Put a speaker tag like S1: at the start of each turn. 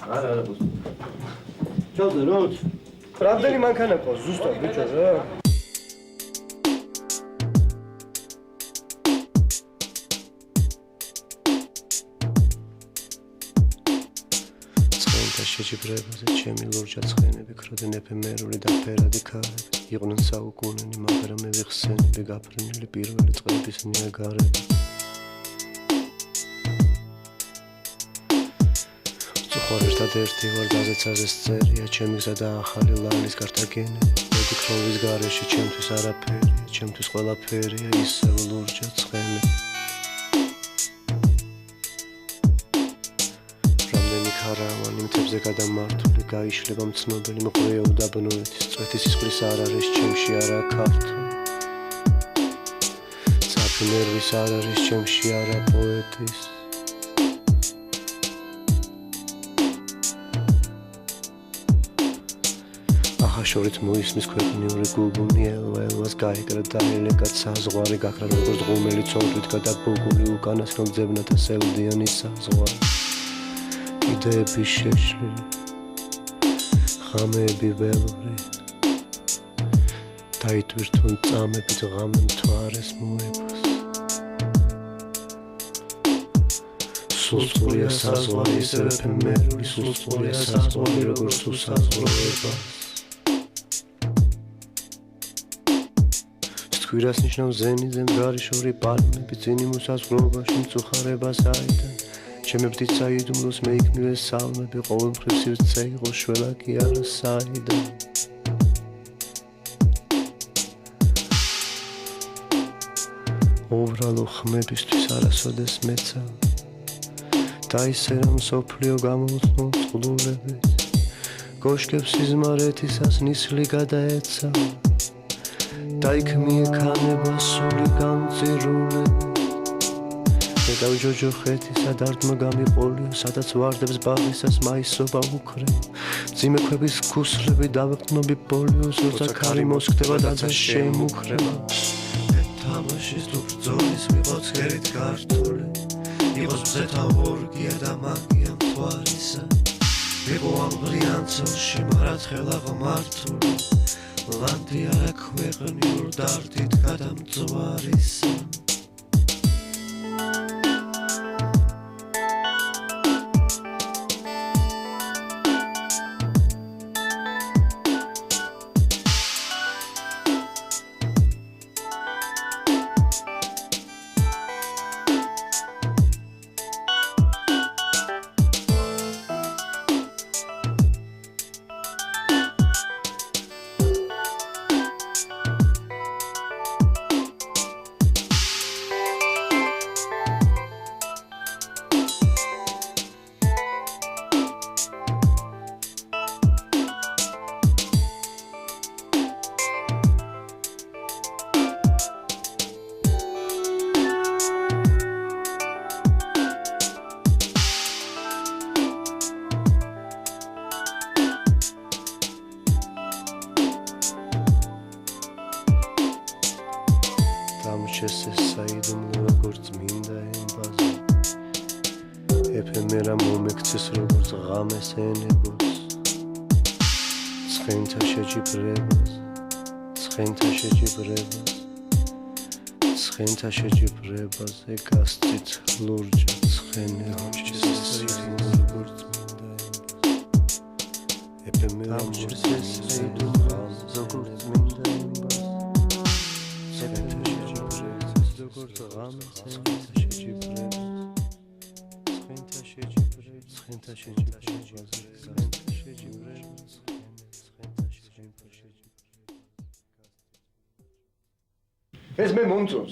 S1: არა ბოს. ჩავდე როც.
S2: რამდენი მანქანა ყავს ზუსტად ბიჭო რა?
S3: შეჯიბრებაზე ჩემი ლურჯა ცხენები ქროდნენ ეფემერული და ფერადი ქარები იყვნენ საუკუნენი მაგრამ მე ვიხსენები გაფრენილი პირველი წყლების ნიაგარები წუხარ ერთადერთი ვარ გაზეთაზე წერია ჩემი გზა და ახალი ლალის კართაგენები მოდიქ რომ ვის გარეშე ჩემთვის არაფერია ჩემთვის ყველაფერია ისევ ლურჯა ცხენები არავანი მთებზე გადამართული გაიშლება მცნობელი მყრეო უდაბნოეთის წვეთის სისხლის არ არის ჩემში არა ქართული წაფი ნერვის არ არის ჩემში არა პოეტის ახაშორით მოისმის ქვეყნიური გუგუნი ელვას გაიკრა და ელეკაც საზღვარი გაქრა როგორც ღუმელი ცოდვით გადაბოგული უკანასკნელ ძებნათა სევდიანი საზღვარი იდეები შეშლილი ღამეები ველური დაიტვირთვენ წამებით ღამე მთვარეს მოებას სულწურია საზღვარი ისევ ეფემერული სულწურია საზღვარი როგორც თუ საზღვროება სთქვირას ნიშნავს ზენიზე მდგარი შორი პალმები წინიმუს საზღვრობაში მწუხარებას აიდან ჩემებდით საიდუმლოს მე იქმნილე სალმები ყოველ მხრივ სივრცე იყო შველაკი არა საიდან უბრალო ხმებისთვის არასოდეს მეცა და ისე რომ სოფლიო გამოუცნო წყლულებით გოშკებს სიზმარეთისას ნისლი გადაეცა და იქ მიექანება სული გამწირულებით დავჯოჯოხეთისა დარტმა გამიყოლიო სადაც ვარდებს ბაღისას მაისობა უქრევ მძიმექვების ქუსლები დავეყნობი პოლიოს როცა ქარი მოსხდება და შემუქრება თამაშის თუ ბრძოლის ვიყოთ ხერით ქართული იყოს მზეთა ორგია და მაგია მთვარისა ვიყო ამ ბრიანცელში მარათხელა ღმართული ლანდი არა ქვეყნიურ დარდით გადამწვარისა ეს საიდუმლო როგორც მინდა ემბაზი ეფემერა მომექცეს როგორც ღამეს ენებოს ცხენთა შეჯიბრებაზე გასწით ლურჯა ცხენელში ეს საიდუმლო როგორც მინდა ემბაზი ეფემერა მომექცეს საიდუმლო როგორც მინდა ემბაზი როგორც ღამეს
S2: ეს მე მომწონს